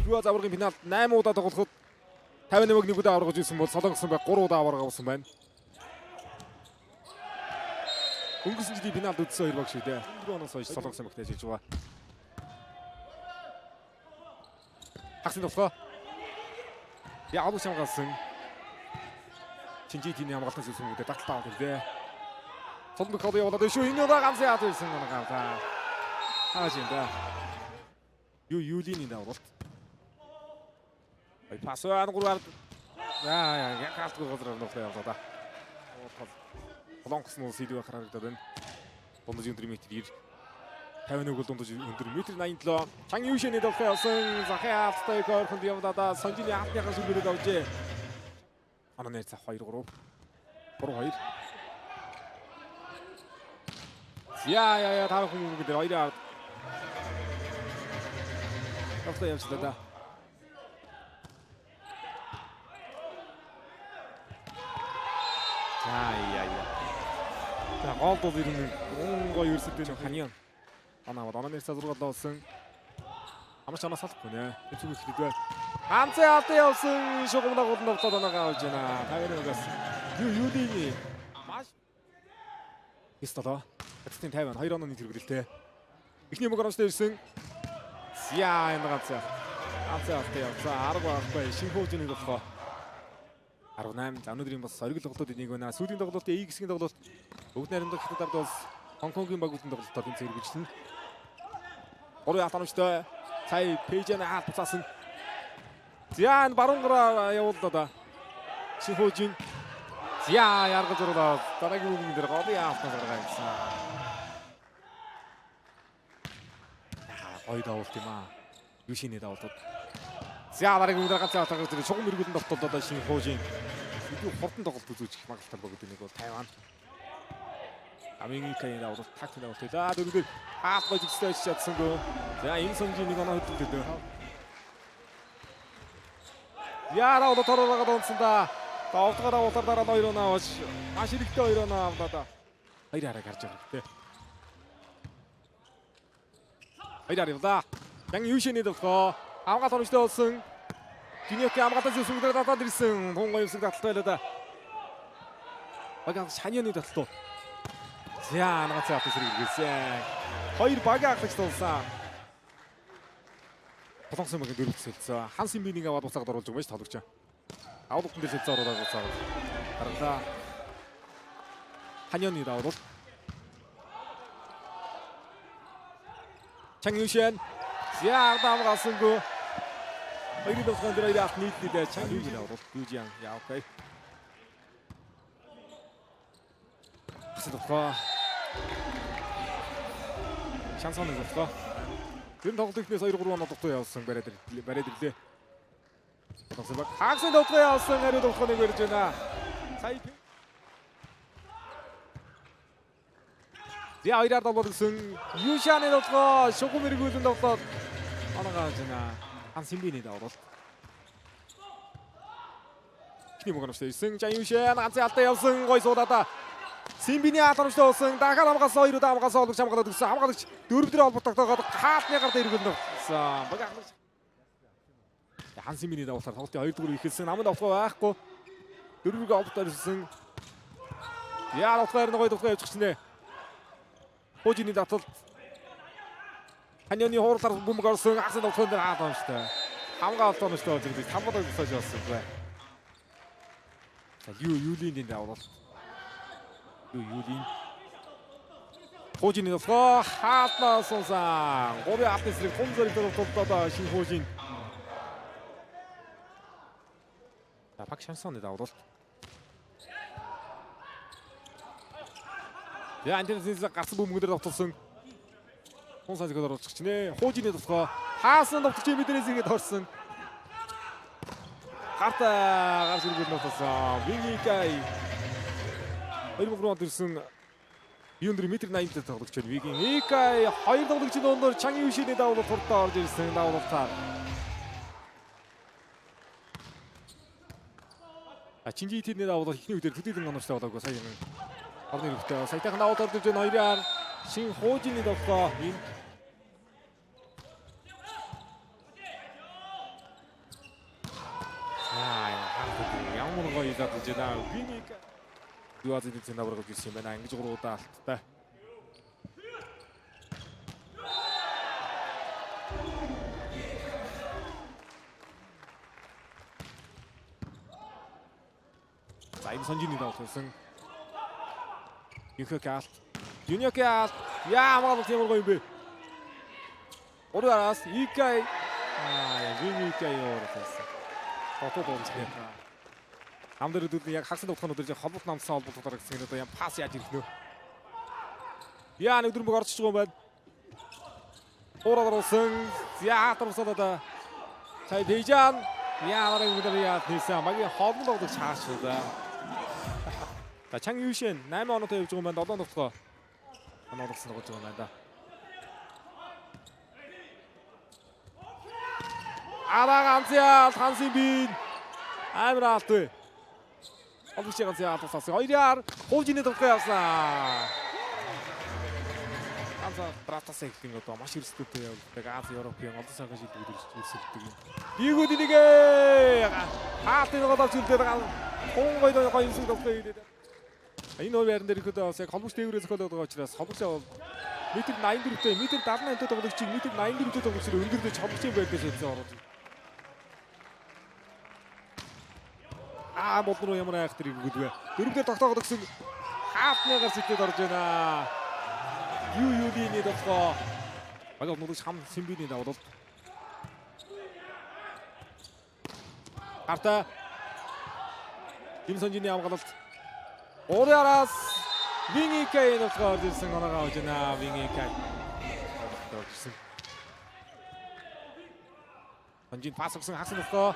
Аливаа заваргын финалд 8 удаа тоглоход 51-г 1 удаа аврагж ирсэн бол Солонгос баг 3 удаа аврагсан байна. Өнгөрсөн жилийн финалд үдсэн 2 баг шүү дээ. 4 оноос хойш Солонгос багтай ажиллаж байгаа. Хагсын тоглоо. Яг алуу шамгаалсан. Чинжитийн хамгаалтын сүмүүдээр таталтаа авах гэлээ. Солонгос хол явуулаад шүү. Энэ удаа ганц яат ирсэн гэнэ. Хаажинда. Юлиний давралт. Ай пасваа гурваар яа гаалтгүй газар нөхөө явлаа да. Солонгос нь сэлвэ харагдаад байна. Дундаж өндөр метр 51 бол дундаж өндөр метр 87. Чан Юшэний давхай явсан. Захаа алтай горхонд явлаа да. Сонжины хаалтныхаа сүлбэрээр авжээ. Анаа нэр цах 2 3 2 яа таарах юм гэдэг хоёроо автай явчихлаа да. За гол бол ирнэ. Гой ерсөд ханьян. Анаа нэр цаа 6 лоосон. Амарч анаа салахгүй нэ. Эцэг их хэлдэг. Ганцын алт явсан шугамнаа голд авцаад оноогоо авж байна. Тавирагаас юудийн маш истолоо. Хэцтийн 50 2 онооны тэргүүлэлтэй. Эхний мөнгөөрөстэй ирсэн. Яа энэ ганцаа. Ганцаа алт явсан. Арга байхгүй. Шинхүүжнийг болохоо. 18. За өнөөдрийн бас оргил тоглолтууд энийг байна. Сүүлийн тоглолт E гисгийн тоглолт бүгд найрамдах хятадд бас Хонконгийн баг үлдэн тоглолтод энэ зэрэгжилсэн. 3 хатамжтай сая пэйжэн хаалт буцаасан. За энэ баруун гараа явууллаа да. Шинхүүжин. За яргаж оруулаад дараагийн үгэн дээр голын хаалтаа гаргаа гэсэн. Гой давуулт юм аа. Юшиний давуулт. За дараагийн үгээр ганцаа атагч шугам мэргүүлэн тогтолдоо Шинхүүжин. Илүү хурдан тоглолт үзүүлж магадлалтай баг гэдэг нэг бол Тайван. Америкийн давуулт тактик давуулт. За дөрөвдөр хаалт гой зэгстэй чадсангүй. За энэ сонжийн нэг оноо хөдөлгдөө. Яараа удаараага донцсонда. Тавтгараа удаараа 2 оноо авч маш хэрэгтэй 2 оноо авлаа да. Хоёраараа гарч байгаа хэрэгтэй. Хоёраар явлаа. Ян Юшэний давхаа хамгаалт онцтой болсон. Гиньоки хамгаалтын сүмгээр татаад ирсэн. Тунгой юмсэг таталтай байлаа да. Багаан шаняны таталтуу. За нагацаа авах зэрэг ирсэн. Хоёр багаа ахлагч тулсан. Солонгосын багийн дөрөвт сэлцээ. Хан Симбинийг аваад буцаагаад оруулж байгаа юм биш тоглогч. Авлалтын дээр сэлцээ оруулаад буцаагаад. Харгалаа. Ханьяны даврал. Чан Юшэн. За дамгаасангүй. Хоёрын давхрын дээр яах нийтлээ Чан Юшэн даврал. Южиан яа окей. Хэсэгдээ. Шансон өгсөн. Тэр тоглолт ихнээс 2-3 оноо тогтоо явсан бариад ирлээ. Тогтсон баг. Хагсын тогтоо явсан ариун тогтооныг барьж байна. Сая Я хоёраар тоглоод гисэн Юшаны тоглоо шугам эргүүлэн тоглоод оноогоо авч байна. Хан Симбиний даврал. Эхний мөнгөөрөстэй ирсэн Чан Юшэн ганцын алдаа явсан гой суудаа. Симбиний халамжтай болсон. Дахиад хамгаалсан 2 удаа хамгаалсан олгож хамгаалаад өгсөн. Хамгаалагч 4 дээр холбоо тогтоогоод хаалтны гард эргүүлнэ. За багаалагч. Хан Симбиний давхар тоглолтын 2 дугаар ихэлсэн. Намд авахгүй байхгүй. 4-г олбоор ирсэн. Яа авахгүй нэг гой давхар явж гिचнэ. Хожины таталт. Ханьяны хуурлаар бөмбөг орсон. Хагсын давхрын дээр халамжтай. Хамгаалт онцтой үзэгдэж хамгаалаад өсөж явсан бай. За Юлиний даврал. Юлин. Хожины давхар хаалтнаа сунсан. 3 хаалтны зэрэг тун зэрэг тоглолтод Шинхүүжин. За Пак Шансоны даврал. Я антеннээс гарсан бөмбөгдөр давталсан. Тун сажгаар оруулах гэж нэ. Хожины давхар хаасан давтагч мэдэрээс игээд хорсон. Гартаа гарч иргэн давталсан. Вигикай 2003 онд ирсэн Юндри метр 80-д тоглогч байна. Вигийн Икай 2 тоглогчийн дундор Чан Юшиний давлууд хурдаа орж ирсэн давлуудаар. Чинжитийн давлууд ихний үедэр төдийлөн оноочтой болоогүй сая юм. Орны хөвтэй саятайхан давлууд орж ирж байна. Хоёрын Шинхүүжиний давлоо энэ шугамрын гоё илаадж байна. Виник юуазын тэнцэн аврагч ирсэн юм байна. Ингэж гуруудаа алттай. За энэ сонжины давтсан. Юхакалт. Юниокалт. Яа мал тийм гоё юм бэ. Оруулаас Икай. Виникай явуулсан. Хотод онцгой. Хамдэр дүүд яг хагас утгааны өдөр холбот намсан холбогдохоор гэсэн одоо юм пас яаж ирэх нөө. Яа нэг өдөр мөг орчих юм байна. Ууралсан. Яа тарсаад одоо. Цай Дэжан. Яа нарыг өдөр яа хийсэн. Магийн холбог догдож хаашаа. За Чанг Юшин 8 оноотой явж байгаа юм байна. 7 оноотой. Оноолсон гэж байгаа юм байна да. Араганцял Хансинбин Амралт. Олбичганцял туссан. 2-аар хуужины төвхөө явсан. Ганцаа тратасаа их гэдэг одоо маш эрсдэлтэй явдаг Аз Европын олон цагаан жилүүд ирсэлдэг юм. Ийгүүд нэгэ хаалтын голоор зүлдээд байгаа. Гон гоё юмсыг төвхөө хийдэг. Энэ хоёр яран дээр ихэд бас яг холбогч дээврээ зохиолоод байгаа учраас холбогч метр 84-тэй метр 78-тэй тоглогчийг метр 84-тэй тоглогчид өндөрдөж холбогч юм байдаг гэсэн ороод. Болруу ямар айхтар игүүдвэ. Дөрөвдөр тогтоогод гэсэн хаалтныгаар сэтээд орж байна. Юуны тогтоо. Багт нурж хам Симбиний давлал. Арта Имсонжины амгалалт. Ориараас Виникай тогтоож ирсэн оноогоо авч байна. Виникай. Тогтсон. Сонжин пас өгсөн хагас нөхөө.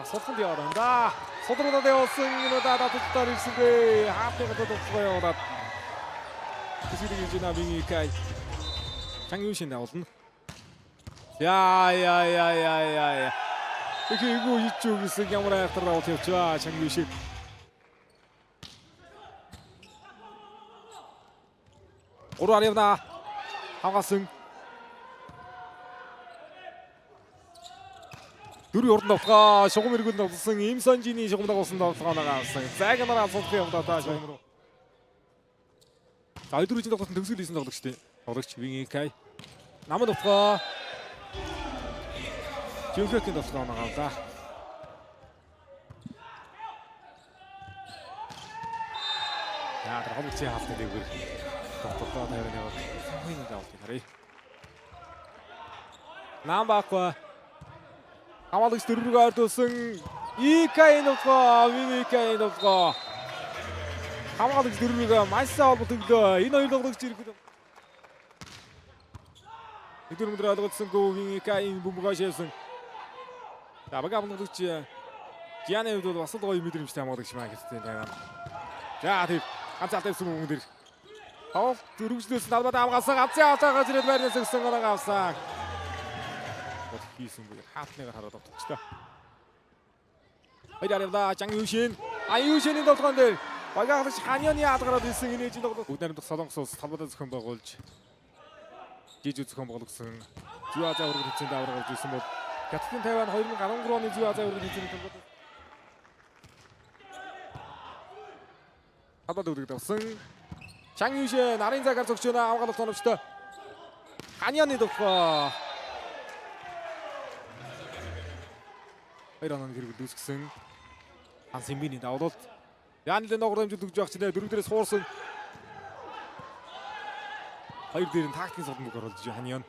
Содхонд яваанда. Содруудад явуулсан минутаа таталтаар ирсэнгүй. Хаалтыг татахгүй яваад. Тэсэрийг хийж байна Виникай. Чанг Юшин давуулна. Яа. Тэгэхүү хийчих гэсэн ямар айхтар давуулт явчаа Чанг Юшин. Ураар явна. Хагасан. Дөрөв урд давтгаа шугам эргүүл давсан Имсонжины шугам дагуулсан давтгаанаа авсан. Загнараа содхоо явдаа шугам руу. За өдөр үеийн давтсан төгсгөл хийсэн тоглогчтой. Тоглогч Виникай. Намд давтгаа. Жүнхэкийн давтгаанаа авлаа. Яа тоглогчийн хаалттай дэвгэр. Тоглолтоо тавина яваад. Самхины давтыг харъя. Намбаква Хамаалагч дөрвөөр ордуулсан Икай нутгаа Виникай нутгаа хамаалагч дөрвөөр маш сайн холбогдлоо. Энэ хоёр тоглогч ирэхэд өдөр өдөр ойлгоцсонгүй Виникай бөмбөгөө шээсэн. За баг хамаалагч Гианы хувьд бас л гоё мэдрэмжтэй хамаалагч маа гэсэн байгаа. За тэр ганц алтай өссөн хүн дээр хавал дөрвөжлөөс талбад хамгаалсан ганцын атаагаас ирээд байрнаас өгсөн гоног авсан. Хийсэн бүр хаалтныгаар хараад авчихлаа. Хоёроо Чанг Юшин. Юшины тоглоом дээр багаалагч Ханяны хаалгараад ирсэн инээж тоглоод бүгд найрамдах Солонгос улс талбадаа зохион байгуулж жижиг зохион байгуулсан Зүү Азийн аврагын тэмцээнд аврагуулж ирсэн бол Хятадын Тайван 2013 оны Зүү Азийн аврагын тэмцээний талбад талбад өгдөг давсан Чанг Юшин нарын цагаар зогч байна авгаалт тоновчтой Ханяны тоглоо Хоёроо нэг хэрэг дүүсгсэн Хансинбиний давлалт. Яанлын доогор хэмжил өгж байх чинь дөрөв дээрээс хуурсан. Хоёр дээр нь тактикийн содмог оруулж Ханян.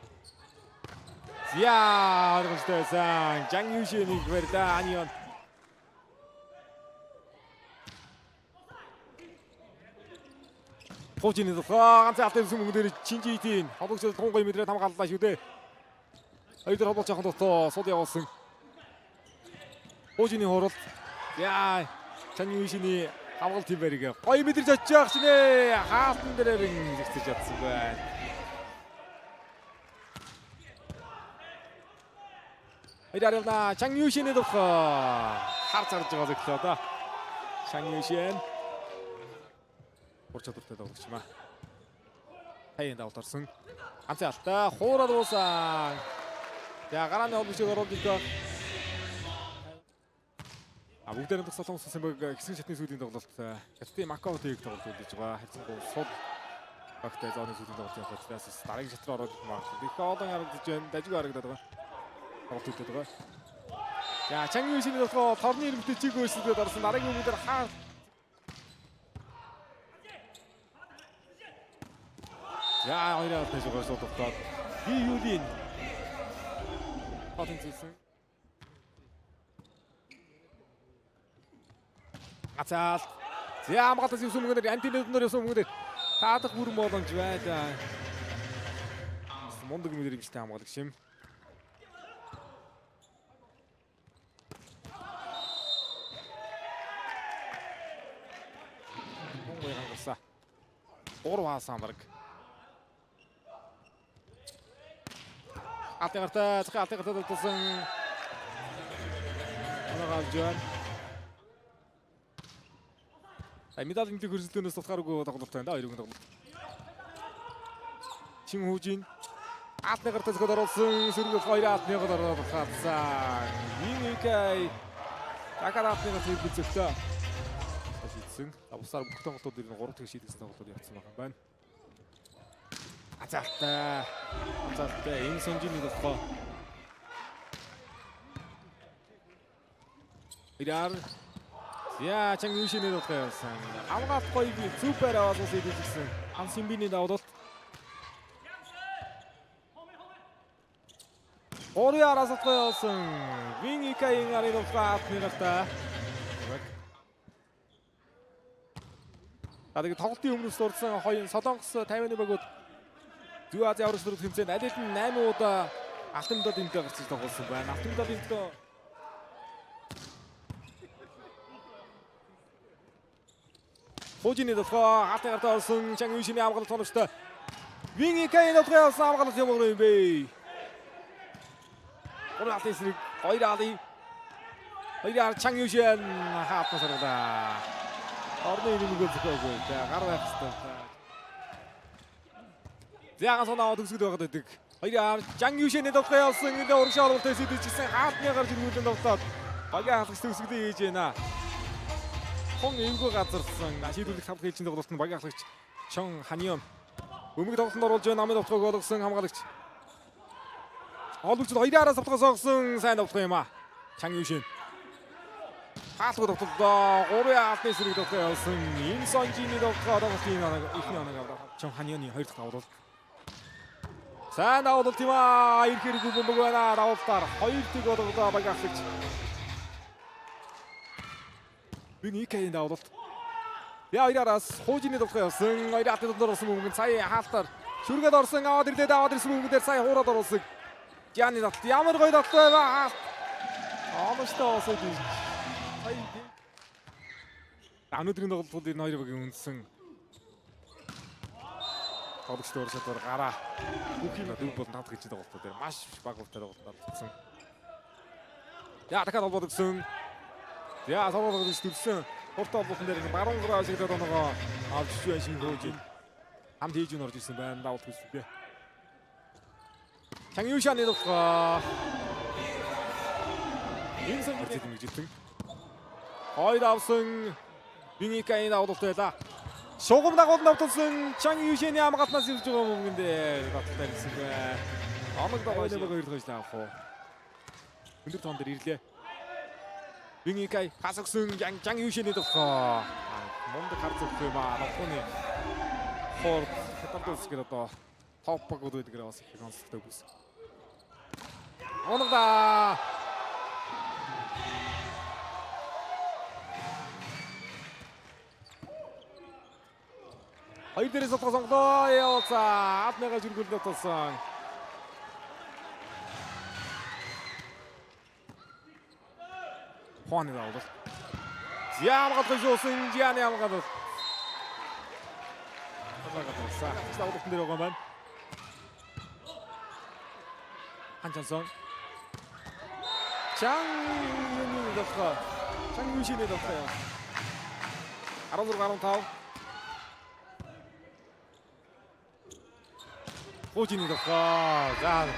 Яа, оргоцсон. Чанг Юшинийг барьда Ханян. Хоожины ганц алтай өсөн мөнгө дээр Чинжитийн холбогч тунгой мэдрээд хамгааллаа шүү дээ. Хоёр дээр холбогч ахын дотоо сууд явуулсан. Хоожины хурал. Яа, Чанг Юшины хамгаалт юм барига. Гоё мэдэрч очиж байгаа чинь хаалтан дээр зэгцэж чадсан байна. Хоёроо Чанг Юшины тухай хар зарж байгаа зөвхөн одоо. Чанг Юшин Урчадуртай тоглогч маа. Хаянд авторсон. Ганцын алтай хуураад уусан. За гарааны холбогчийг оруулж ирдэг. бүгдээр нь Солонгос Сэмбэг хэсэг шатны сүүлийн тоглолт Хятадын Макаотыг тоглолт үлдэж байгаа. Хайцангуй сул багтай зооны сүүлийн тоглолт явах учраас дараагийн шат руу ороод магадлал их олон харагдаж байна. Дажиг харагдаад байгаа. Тоглолт үлдээд байгаа. За Чанг Юшины тоглолт торны ирэмтэй чиг өөрсдөд орсон дараагийн өмнөдөр хаа за хоёроо тэж байгаа шууд тогтоод би юулин хатан зэлсэн. Ацаал. За амгаалаас юусэн мөнгөөр антинеднөр юусэн мөнгөөр таадах бүрэн боломж байна. Мундаг мөрийг имжтэй хамгаалагч юм. Монгол хангаса. Орваасан баг. Атгартаа тулсан. Анагаалжан. Медаль нэмтийг хөрсөлтөөс тусгааргүй тоглолт байна да хоёрын тоглолт. Чин Хүүжин атны гартаас гол оруулсан сөргөл хоёр атны гол ороод хатсан. Виникай Такаратны гол бүцэгтэй. Шийдсэн. Авсаар бүх тоглолтууд ер нь 3 тэгш шийдсэн тоглолтууд явцсан байгаа юм байна. Азалтай энэ сонжины тоглоо. Ираар я Чанг Юшины тоглосон. Амгаалт гоё би супер аваас идэлсэн. Хан Симбиний давуулт. Орой араас тоглосон. Виникайн арыг тоглоод нэртаа. Тадаг тоглолтын өмнөөс дурдсан хоёр Солонгос 50-ны багууд Зүү Азийн аврагч нарт хэмжээнд аль хэдийн 8 удаа алтан медаль энтэй гарч тоглосон байна. Алтан медаль энтэй Хүүжины тоглоо хатны гартаа орсон Чанг Юшины амгалт тоногчтой. Виникайн тоглоо олсон амгалт юм бэ. Оролт эсрэг хоёр алын. Хоёраар Чанг Юшин хаалтна саргалаа. Орны нэмэгөө зөхөөгүй. За гар байх хэвээр. Зяагаас оноо төгсгөл байгаад байдаг. Хоёраар Чанг Юшины тоглоо олсон. Энд урагшаа оролт эсэдчихсэн хаалтны гарч иргүүлэн тоглоод багийн хаалгач төгсгөлөө хийж байна. Хон эвгүй газарсан шийдвэрлэх тавх хэлжин тоглолт нь багийн хаалгач Чон Ханион өмнөд тоглолтод оруулж байна. Намын тоглоог олгосон хамгаалагч. Олгогчд хоёраараас тоглоо сонгосон сайн тоглох юм а. Чанг Юшин. Хаалгад тоглолтоо 3 алтны сэрэг тоглоо явуулсан. Энэ сонжины тоглоо тоглолтын ихний оног аваад Чон Ханионы 2 дахь тоглолт. Сайн тоглолт юм а. Ирэх хэрэггүй бөмбөг байна. Давуултаар 2 дэг болгоо багийн хаалгач. Виникайн давуулт. Я хоёраараас Хүүжины тоглоо явсан. Хоёр атны дундор орсон мөнгөнд сая хаалтаар шүргээд орсон аваад ирлээд аваад ирсэн мөнгөдөр сая хуураад оруулсан. Жаны дат ямар гоё дат байваа. Аамштай осоо дий. Сая өнөөдрийн тоглолтууд энэ хоёр багийн үндсэн. Тоглолтын уршилтаар гараа. Бүх юм дүү бол тав гэж тоглолтууд дээр маш бага хувьтай тоглолтууд болсон. Я дахиад холбоод өгсөн. Я савраг дүрсэн. Хурдан холбоохон дээр баруун гараа ашиглаад оноогоо авч шүүн шиг хөөж хамт хийж ин орж ирсэн байна. Давуулт хүсвэ. Чанг Юшины тоглоо. Энэ сонирхолтой нэгжитэн. Хоёр авсан Виникайн давуулт байлаа. Шугам дагуулд автсан Чанг Юшины амгаалтнаас ирж байгаа мөнгөн дээр баталтай ирсэн бай. Амаг дагуулд хоёр дахиж авах уу. Өндөр тоон дээр ирлээ. Виникай хасагсан Чанг Юшины тоглоо. Мундаг харц өгөх юм аа. Нохны хорд хатамтс гэдэг одоо топ багууд байдаг бас их онцлогтой бүс. Оногда хоёр дээрээс тоглосон явуулсан. Адныгаа жүргүүлээд болсон. Хуаны давуулт. Ямагт гойсон Жианы ямагт. Багатсан. Давуултын дээр байгаа маань. Ханчансон. Чанг Юшины тоглоо. 16-15. Хүүжины тоглоо. За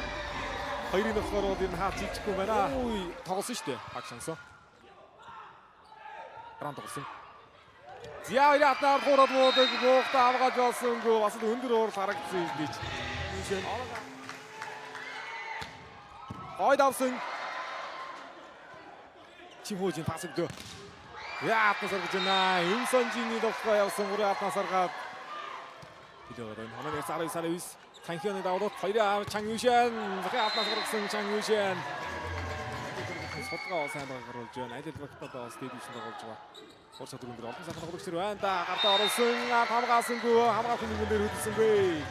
хоёрын тоглоорууд энэ хаа чичгүй байна. Ой тоглосон шүү дээ. Баг шансаа. Гараан тоглосон. За яатнаар хураад буудаг буухта авгаж болсонгүй бас л өндөр уурал харагдсан юм дийч. Юушэн хойд авсан. Чимхүүжин пас өгдөө. Яатнаас орж байна. Инсонжины довтлоо явсан ураатнаас аргаад. Бидээр энэ хоног сарай Санхионы даваад хоёрын Чан Юшэн яатнаас гаргасан Чан Юшэн. Судалгаа сайн гаргуулж байна. Адил багтаа бас дэвшин тоглож байгаа. Урд чадвар өндөр олон сайхан тоглогч нар байна да. Гартаа оруулсан хамгаасангүй хамгаалсан нэгэн дээр хөдөлсөнгүй.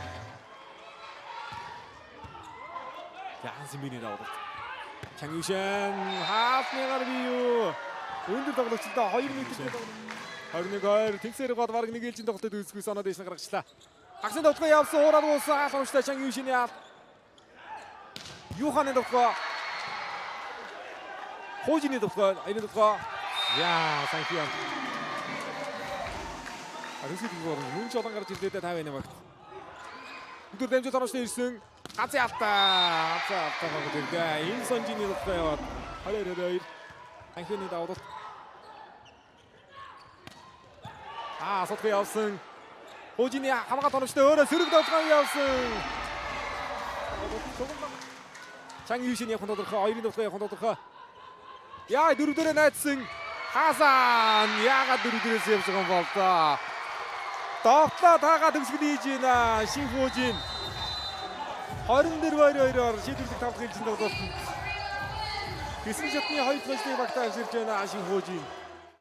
Янсын биний даваад. Чан Юшэн хаалтныгаар би юу өндөр тоглогчтой 2 мэттэй 21-2 тэнцээр гоод бараг нэг ээлжийн тоглолтод үзэхгүй санаад дэшн гаргачлаа. Агсын довтлоо явсан уураад уусан халамжтай Чан Юшины яа. Юханы довтлоо. Хожины довтлоо, энэ довтлоо. Яа, Санхион. Арисид гоор мөн ч олон гарч ирлээ та байна багт. Өдөр дамжуулт оруулсан ирсэн. Ганцын алтаа гаргаж ирлээ. Энэ Сонжины довтлоо яваад 22-2. Санхионы даваад. Сотгоо явсан. Хожины хамгаалт оруулжтай өөрөө сөрөг довтлоо явсан. Чан Юшин явах тодорхой, хоёрын довтлоо явах тодорхой. Яа дөрөвдөрөө найдсан. Хасан яагаад дөрөвдөрөөс явж байгаа юм бол та. Довтлоо таагаад төгсгөл хийж байна. Шинхүүжин 24-2-2-оор шийдвэрлэх тавтал хэлжин тоглолт. Хэсэг шатны хоёр тоглолтыг багтааж ирж байна Шинхүүжин.